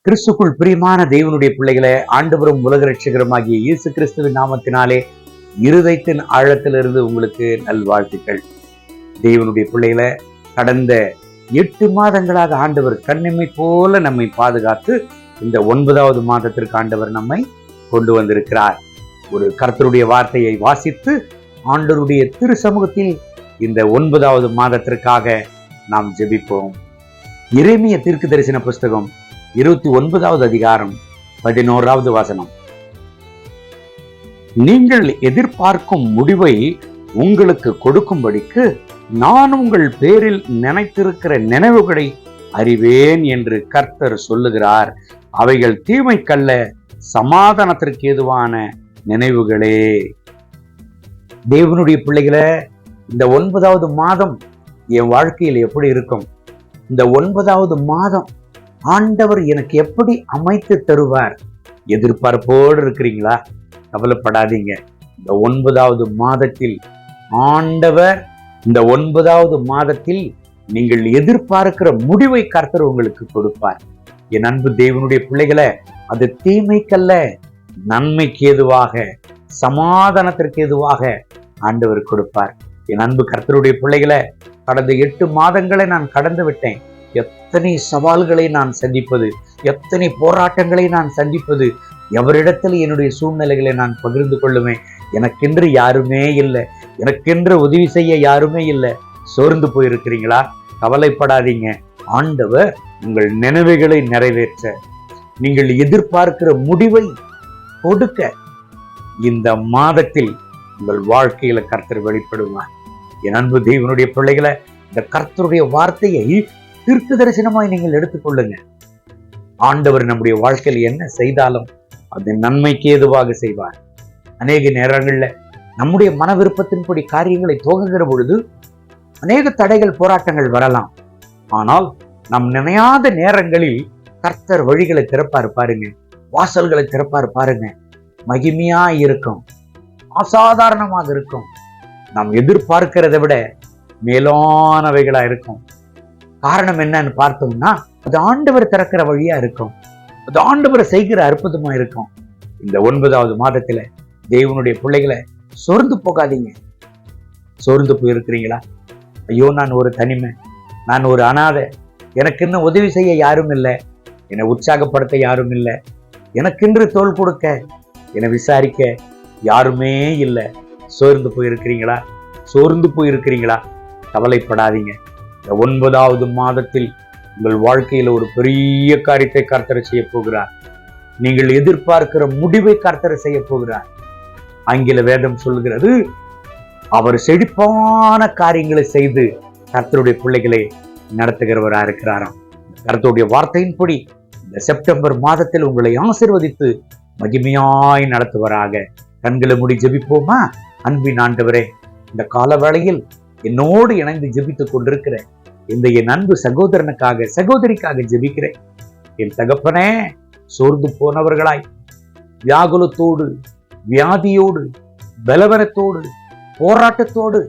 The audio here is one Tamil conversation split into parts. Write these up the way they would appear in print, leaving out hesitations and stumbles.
கிறிஸ்துக்குள் பிரியமான தேவனுடைய பிள்ளைகளை, ஆண்டவரும் உலக ரட்சகருமாகிய இயேசு கிறிஸ்துவின் நாமத்தினாலே இருதயத்தின் ஆழத்திலிருந்து உங்களுக்கு நல்வாழ்த்துக்கள். தேவனுடைய பிள்ளைகளை, கடந்த 8 மாதங்களாக ஆண்டவர் கண்ணிமை போல நம்மை பாதுகாத்து இந்த 9வது மாதத்திற்கு ஆண்டவர் நம்மை கொண்டு வந்திருக்கிறார். ஒரு கர்த்தருடைய வார்த்தையை வாசித்து ஆண்டவருடைய திரு சமூகத்தில் இந்த 9வது மாதத்திற்காக நாம் ஜெபிப்போம். எரேமியா தீர்க்க தரிசன புஸ்தகம் 29வது அதிகாரம் 11வது வசனம். நீங்கள் எதிர்பார்க்கும் முடிவை உங்களுக்கு கொடுக்கும்படிக்கு நான் உங்கள் பேரில் நினைத்திருக்கிற நினைவுகளை அறிவேன் என்று கர்த்தர் சொல்லுகிறார். அவைகள் தீமைக்கல்ல, சமாதானத்திற்கு ஏதுவான நினைவுகளே. தேவனுடைய பிள்ளைகளை, இந்த 9வது மாதம் என் வாழ்க்கையில் எப்படி இருக்கும்? இந்த 9வது மாதம் ஆண்டவர் எனக்கு எப்படி அமைத்து தருவார்? எதிர்பார்ப்போடு இருக்கிறீங்களா? கவலைப்படாதீங்க. இந்த 9வது மாதத்தில் ஆண்டவர், இந்த 9வது மாதத்தில் நீங்கள் எதிர்பார்க்கிற முடிவை கர்த்தர் உங்களுக்கு கொடுப்பார். என் அன்பு தேவனுடைய பிள்ளைகளை, அது தீமைக்கல்ல, நன்மைக்கு ஏதுவாக, சமாதானத்திற்கு ஏதுவாக ஆண்டவர் கொடுப்பார். என் அன்பு கர்த்தருடைய பிள்ளைகளை, கடந்த 8 மாதங்களை நான் கடந்து விட்டேன். எத்தனை சவால்களை நான் சந்திப்பது, எத்தனை போராட்டங்களை நான் சந்திப்பது, எவரிடத்தில் என்னுடைய சூழ்நிலைகளை நான் பகிர்ந்து கொள்ளுவேன்? எனக்கென்று யாருமே இல்லை, எனக்கென்று உதவி செய்ய யாருமே இல்லை. சோர்ந்து போயிருக்கிறீங்களா? கவலைப்படாதீங்க. ஆண்டவர் உங்கள் நினைவுகளை நிறைவேற்ற, நீங்கள் எதிர்பார்க்கிற முடிவை கொடுக்க இந்த மாதத்தில் உங்கள் வாழ்க்கையில கர்த்தர் வெளிப்படுவார். என் அன்பு தேவனுடைய பிள்ளைகளை, இந்த கர்த்தருடைய வார்த்தையை தீர்க்க தரிசனமாய் நீங்கள் எடுத்துக்கொள்ளுங்க. ஆண்டவர் நம்முடைய வாழ்க்கையில் என்ன செய்தாலும் அது நன்மைக்கு ஏதுவாக செய்வார். அநேக நேரங்கள்ல நம்முடைய மன விருப்பத்தின்படி காரியங்களை துவங்குகிற பொழுது அநேக தடைகள், போராட்டங்கள் வரலாம். ஆனால் நம் நினையாத நேரங்களில் கர்த்தர் வழிகளை திறப்பார் பாருங்க, வாசல்களை திறப்பார் பாருங்க. மகிமையா இருக்கும், அசாதாரணமாக இருக்கும், நாம் எதிர்பார்க்கிறதை விட மேலானவைகளா இருக்கும். காரணம் என்னன்னு பார்த்தோம்னா, அது ஆண்டவர் திறக்கிற வழியா இருக்கும், அது ஆண்டவர் செய்கிற அற்புதமா இருக்கும். இந்த 9வது மாதத்துல தேவனுடைய பிள்ளைகளை, சோர்ந்து போகாதீங்க. சோர்ந்து போயிருக்கிறீங்களா? ஐயோ, நான் ஒரு தனிமை, நான் ஒரு அனாதை, எனக்கு இன்னும் உதவி செய்ய யாரும் இல்லை, என்னை உற்சாகப்படுத்த யாரும் இல்லை, எனக்கென்று தோள் கொடுக்க, என்னை விசாரிக்க யாருமே இல்லை. சோர்ந்து போயிருக்கிறீங்களா? சோர்ந்து போயிருக்கிறீங்களா? கவலைப்படாதீங்க. இந்த 9வது மாதத்தில் உங்கள் வாழ்க்கையில ஒரு பெரிய காரியத்தை கர்த்தர் செய்ய போகிறார். நீங்கள் எதிர்பார்க்கிற முடிவை கர்த்தர் செய்ய போகிறார். ஆங்கில வேதம் சொல்கிறது, அவர் செழிப்பான காரியங்களை செய்து கர்த்தருடைய பிள்ளைகளை நடத்துகிறவரா இருக்கிறாராம். கர்த்தருடைய வார்த்தையின்படி இந்த செப்டம்பர் மாதத்தில் உங்களை ஆசீர்வதித்து மகிமையாய் நடத்துவராக. கண்களை மூடி ஜெபிப்போமா? அன்பின் ஆண்டவரே, இந்த கால வேளையில் என்னோடு இணைந்து ஜெபித்துக் கொண்டிருக்கிற இந்த என் அன்பு சகோதரனுக்காக, சகோதரிக்காக ஜெபிக்கிறேன். என் தகப்பனே, சோர்ந்து போனவர்களாய், வியாகுலத்தோடு, வியாதியோடு, பலவரத்தோடு, போராட்டத்தோடு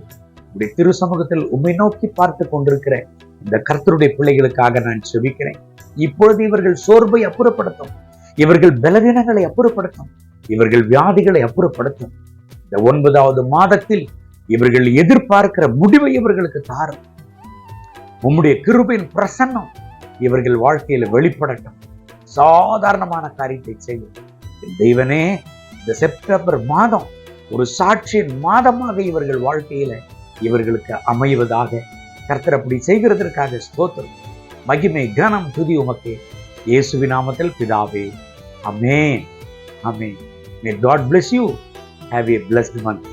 உடைய திரு சமூகத்தில் உம்மை நோக்கி பார்த்து கொண்டிருக்கிற இந்த கர்த்தருடைய பிள்ளைகளுக்காக நான் ஜெபிக்கிறேன். இப்பொழுது இவர்கள் சோர்வை அப்புறப்படுத்தும், இவர்கள் பலவீனங்களை அப்புறப்படுத்தும், இவர்கள் வியாதிகளை அப்புறப்படுத்தும். இந்த 9வது மாதத்தில் இவர்கள் எதிர்பார்க்கிற முடிவை இவர்களுக்கு தாரும். உம்முடைய கிருபையின் பிரசன்னம் இவர்கள் வாழ்க்கையில வெளிப்படட்டும். சாதாரணமான காரியத்தை செய்யும் தெய்வனே. இந்த செப்டம்பர் மாதம் ஒரு சாட்சியின் மாதமாக இவர்கள் வாழ்க்கையில இவர்களுக்கு அமைவதாக. கர்த்தர் அப்படி செய்கிறதற்காக ஸ்தோத்திரம். மகிமை, கனம், துதி உமக்கே. இயேசுவின் நாமத்தில் பிதாவே, ஆமென். ஆமென். May God bless you. Have a blessed month.